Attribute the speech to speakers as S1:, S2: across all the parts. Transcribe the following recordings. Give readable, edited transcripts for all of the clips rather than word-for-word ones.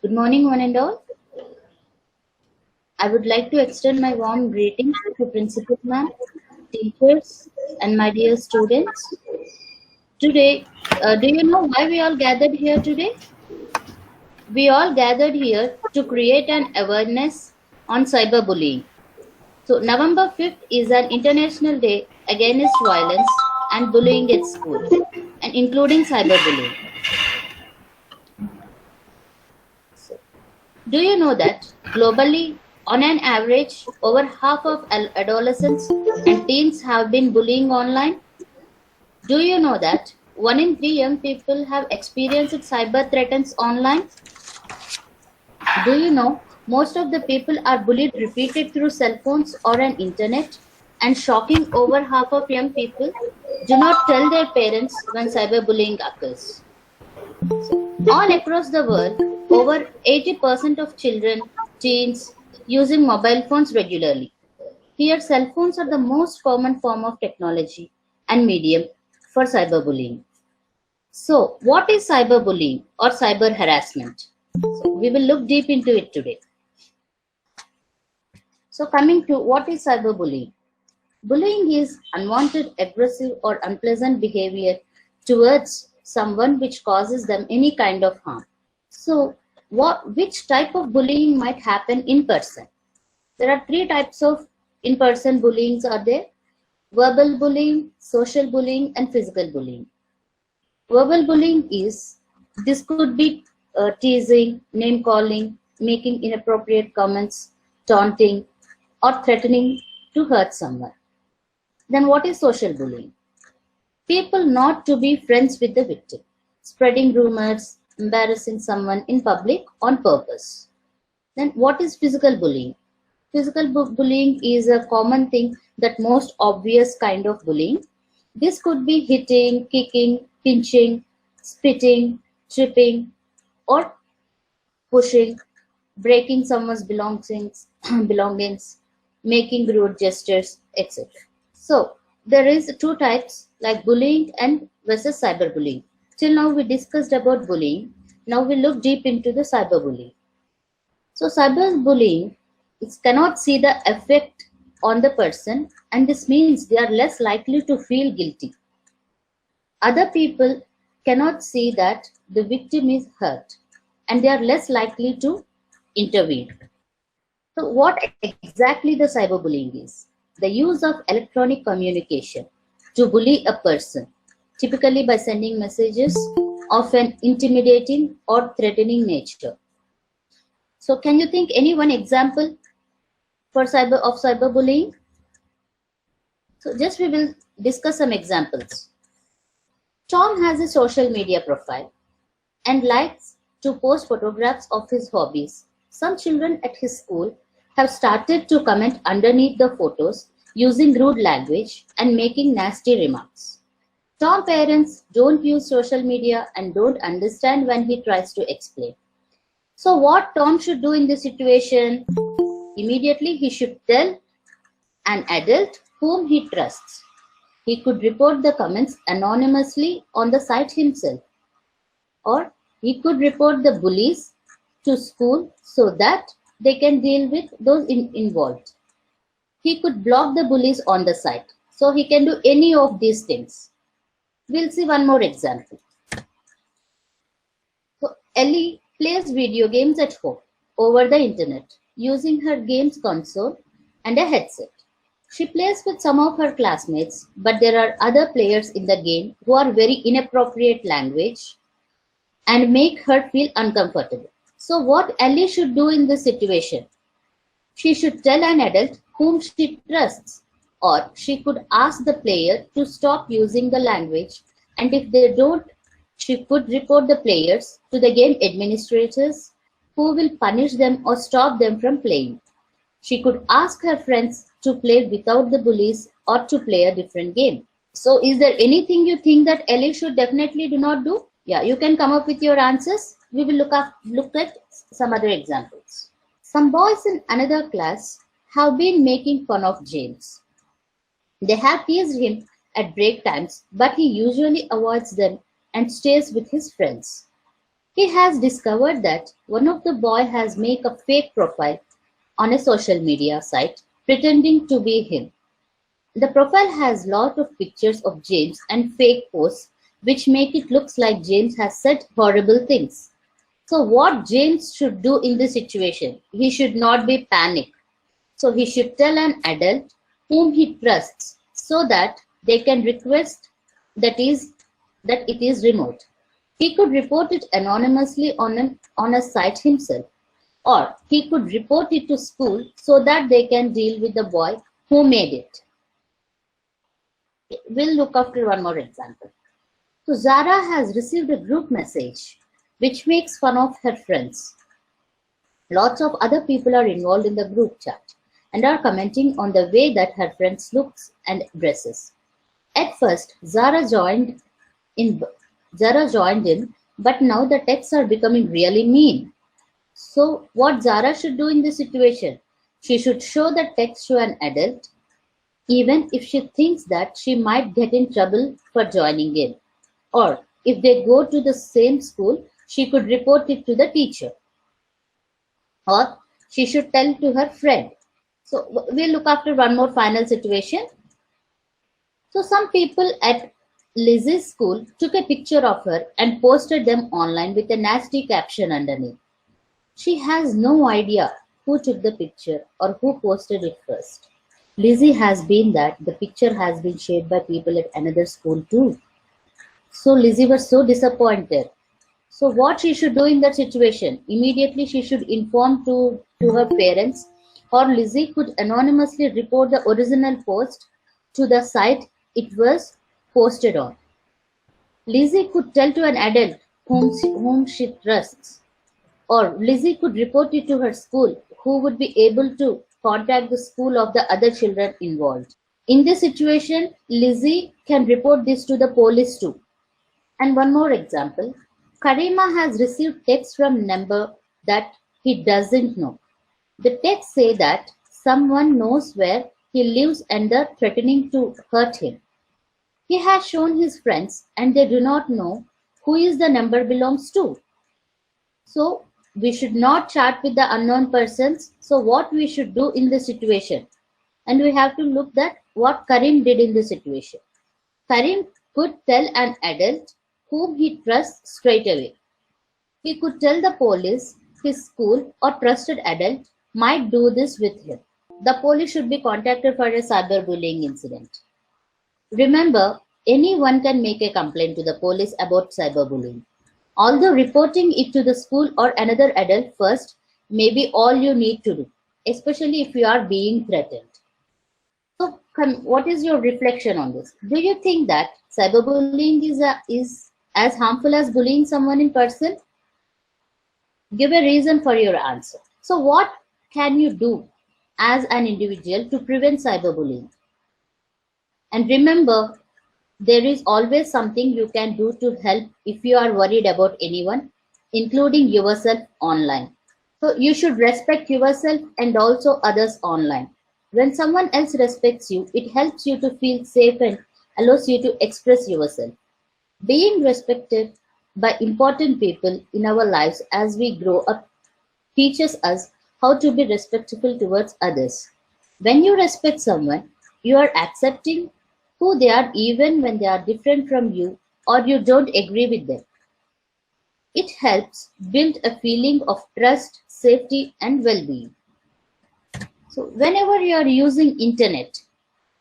S1: Good morning, one and all. I would like to extend my warm greetings to Principal Ma'am, teachers, and my dear students. Today, do you know why we all gathered here today? We all gathered here to create an awareness on cyberbullying. So, November 5th is an International Day Against Violence and Bullying at School, and including cyberbullying. Do you know that globally, on an average, over half of adolescents and teens have been bullying online? Do you know that 1 in 3 young people have experienced cyber threats online? Do you know most of the people are bullied repeated through cell phones or an internet? And shocking, over half of young people do not tell their parents when cyberbullying occurs. All across the world, over 80% of children, teens, using mobile phones regularly. Here, cell phones are the most common form of technology and medium for cyberbullying. So, what is cyberbullying or cyber harassment? So, we will look deep into it today. So, coming to what is cyberbullying? Bullying is unwanted, aggressive, or unpleasant behavior towards someone which causes them any kind of harm. So, which type of bullying might happen in person? There are 3 types of in-person bullying are there: verbal bullying, social bullying, and physical bullying. Verbal bullying this could be teasing, name calling, making inappropriate comments, taunting, or threatening to hurt someone. Then what is social bullying? People not to be friends with the victim, spreading rumors, embarrassing someone in public on purpose. Then what is physical bullying? Physical bullying is a common thing, that most obvious kind of bullying. This could be hitting, kicking, pinching, spitting, tripping, or pushing, breaking someone's belongings, making rude gestures, etc. So there is 2 types like bullying and versus cyberbullying. Till now we discussed about bullying. Now we look deep into the cyberbullying. So cyberbullying, it cannot see the effect on the person, and this means they are less likely to feel guilty. Other people cannot see that the victim is hurt, and they are less likely to intervene. So what exactly the cyberbullying is? The use of electronic communication to bully a person, typically by sending messages of an intimidating or threatening nature. So can you think any one example for cyberbullying? So just we will discuss some examples. Tom has a social media profile and likes to post photographs of his hobbies. Some children at his school have started to comment underneath the photos using rude language and making nasty remarks. Tom's parents don't use social media and don't understand when he tries to explain. So what Tom should do in this situation? Immediately he should tell an adult whom he trusts. He could report the comments anonymously on the site himself, or he could report the bullies to school so that they can deal with those involved. He could block the bullies on the site. So he can do any of these things. We'll see one more example. So Ellie plays video games at home over the internet using her games console and a headset. She plays with some of her classmates, but there are other players in the game who are very inappropriate language and make her feel uncomfortable. So what Ellie should do in this situation? She should tell an adult whom she trusts, or she could ask the player to stop using the language, and if they don't, she could report the players to the game administrators, who will punish them or stop them from playing. She could ask her friends to play without the bullies or to play a different game. So is there anything you think that Ellie should definitely do not do? Yeah, you can come up with your answers. We will look at some other examples. Some boys in another class have been making fun of James. They have teased him at break times, but he usually avoids them and stays with his friends. He has discovered that one of the boy has made a fake profile on a social media site pretending to be him. The profile has lot of pictures of James and fake posts which make it looks like James has said horrible things. So what James should do in this situation? He should not be panicked. So he should tell an adult whom he trusts so that they can request that it is removed. He could report it anonymously on a site himself, or he could report it to school so that they can deal with the boy who made it. We'll look after one more example. So Zara has received a group message which makes fun of her friends. Lots of other people are involved in the group chat and are commenting on the way that her friends looks and dresses. At first, Zara joined in, but now the texts are becoming really mean. So what Zara should do in this situation? She should show the text to an adult, even if she thinks that she might get in trouble for joining in. Or if they go to the same school, she could report it to the teacher. Or she should tell to her friend. So we'll look after one more final situation. So some people at Lizzie's school took a picture of her and posted them online with a nasty caption underneath. She has no idea who took the picture or who posted it first. Lizzie has been that the picture has been shared by people at another school too. So Lizzie was so disappointed. So what she should do in that situation? Immediately she should inform to her parents, or Lizzie could anonymously report the original post to the site it was posted on. Lizzie could tell to an adult whom she trusts, or Lizzie could report it to her school, who would be able to contact the school of the other children involved. In this situation, Lizzie can report this to the police too. And one more example, Karima has received text from number that he doesn't know. The text say that someone knows where he lives and they're threatening to hurt him. He has shown his friends and they do not know who is the number belongs to. So we should not chat with the unknown persons. So what we should do in this situation? And we have to look at what Karim did in this situation. Karim could tell an adult whom he trusts straight away. He could tell the police, his school or trusted adult might do this with him. The police should be contacted for a cyberbullying incident. Remember, anyone can make a complaint to the police about cyberbullying. Although reporting it to the school or another adult first may be all you need to do, especially if you are being threatened. So, what is your reflection on this? Do you think that cyberbullying is as harmful as bullying someone in person? Give a reason for your answer. So, what can you do as an individual to prevent cyberbullying? And remember, there is always something you can do to help if you are worried about anyone, including yourself online. So you should respect yourself and also others online. When someone else respects you, it helps you to feel safe and allows you to express yourself. Being respected by important people in our lives as we grow up teaches us how to be respectful towards others. When you respect someone, you are accepting who they are even when they are different from you or you don't agree with them. It helps build a feeling of trust, safety and well-being. So whenever you are using internet,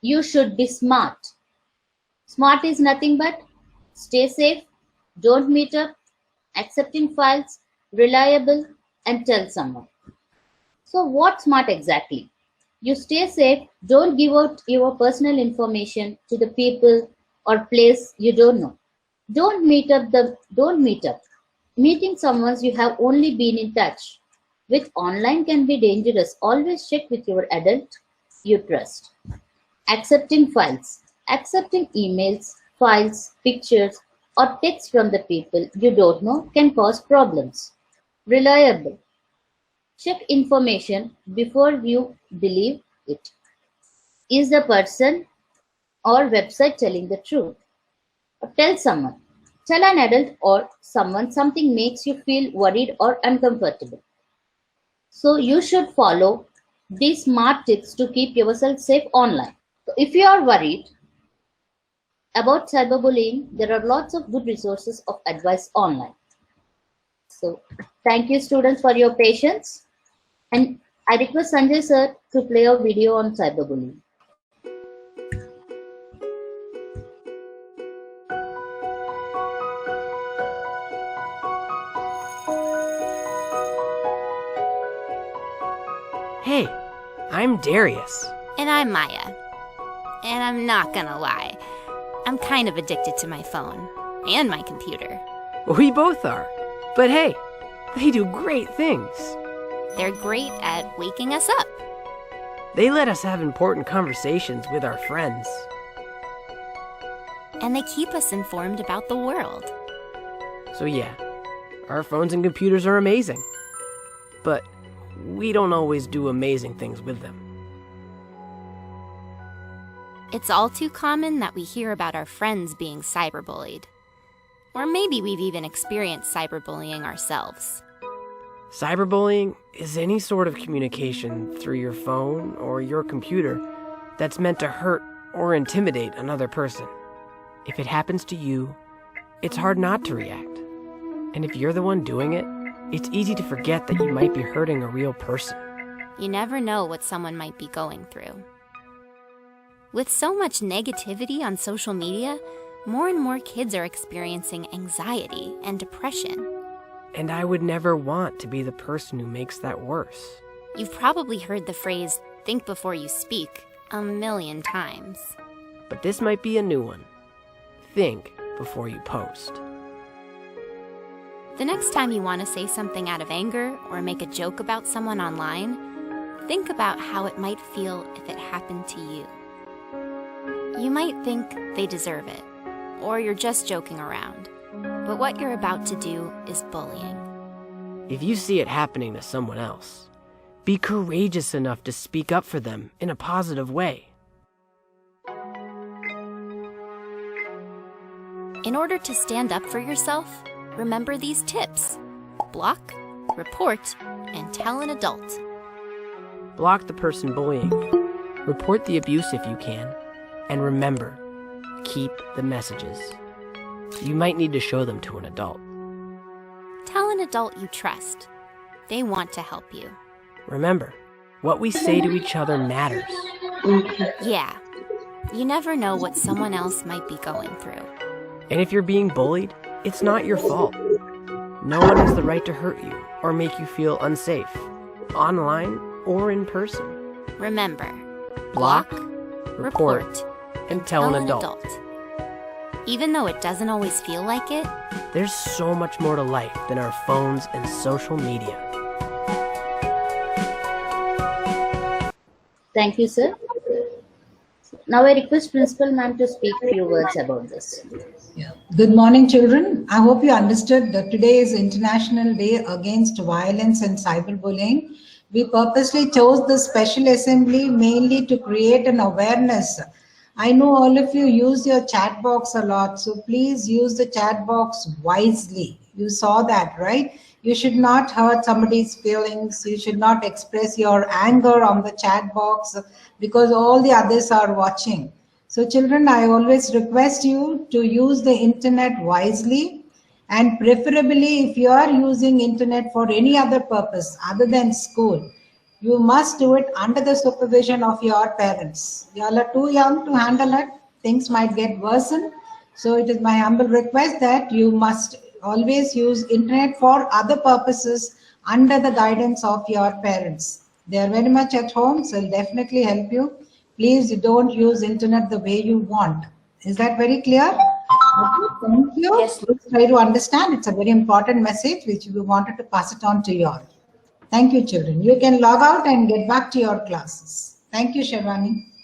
S1: you should be smart. Smart is nothing but stay safe, don't meet up, accepting files, reliable and tell someone. So what smart exactly? You stay safe, don't give out your personal information to the people or place you don't know. Don't meet up. Meeting someone you have only been in touch with online can be dangerous. Always check with your adult you trust. Accepting files. Accepting emails, files, pictures or texts from the people you don't know can cause problems. Reliable. Check information before you believe it. Is the person or website telling the truth? Or tell someone. Tell an adult or someone something makes you feel worried or uncomfortable. So you should follow these smart tips to keep yourself safe online. So if you are worried about cyberbullying, there are lots of good resources of advice online. So thank you students for your patience, and I request Sanjay sir to play a video on cyberbullying.
S2: Hey, I'm Darius.
S3: And I'm Maya. And I'm not gonna lie, I'm kind of addicted to my phone and my computer.
S2: We both are. But hey, they do great things.
S3: They're great at waking us up.
S2: They let us have important conversations with our friends.
S3: And they keep us informed about the world.
S2: So yeah, our phones and computers are amazing. But we don't always do amazing things with them.
S3: It's all too common that we hear about our friends being cyberbullied. Or maybe we've even experienced cyberbullying ourselves.
S2: Cyberbullying is any sort of communication through your phone or your computer that's meant to hurt or intimidate another person. If it happens to you, it's hard not to react. And if you're the one doing it, it's easy to forget that you might be hurting a real person.
S3: You never know what someone might be going through. With so much negativity on social media, more and more kids are experiencing anxiety and depression.
S2: And I would never want to be the person who makes that worse.
S3: You've probably heard the phrase, "think before you speak," a million times.
S2: But this might be a new one. Think before you post.
S3: The next time you want to say something out of anger or make a joke about someone online, think about how it might feel if it happened to you. You might think they deserve it, or you're just joking around. But what you're about to do is bullying.
S2: If you see it happening to someone else, be courageous enough to speak up for them in a positive way.
S3: In order to stand up for yourself, remember these tips. Block, report, and tell an adult.
S2: Block the person bullying. Report the abuse if you can. And remember, keep the messages. You might need to show them to an adult.
S3: Tell an adult you trust. They want to help you.
S2: Remember, what we say to each other matters.
S3: Yeah, you never know what someone else might be going through.
S2: And if you're being bullied, it's not your fault. No one has the right to hurt you or make you feel unsafe, online or in person.
S3: Remember,
S2: Block, report, and tell an adult.
S3: Even though it doesn't always feel like it,
S2: there's so much more to life than our phones and social media.
S1: Thank you, sir. Now I request Principal Ma'am to speak a few words about this.
S4: Yeah. Good morning, children. I hope you understood that today is International Day Against Violence and Cyberbullying. We purposely chose the special assembly mainly to create an awareness. I know all of you use your chat box a lot, so please use the chat box wisely. You saw that, right? You should not hurt somebody's feelings. You should not express your anger on the chat box because all the others are watching. So children, I always request you to use the internet wisely, and preferably if you are using internet for any other purpose other than school, you must do it under the supervision of your parents. You all are too young to handle it. Things might get worsened. So it is my humble request that you must always use internet for other purposes under the guidance of your parents. They are very much at home, so it'll definitely help you. Please don't use internet the way you want. Is that very clear? Okay, thank you. Yes. Please try to understand. It's a very important message which we wanted to pass it on to you all. Thank you, children. You can log out and get back to your classes. Thank you, Sharwani.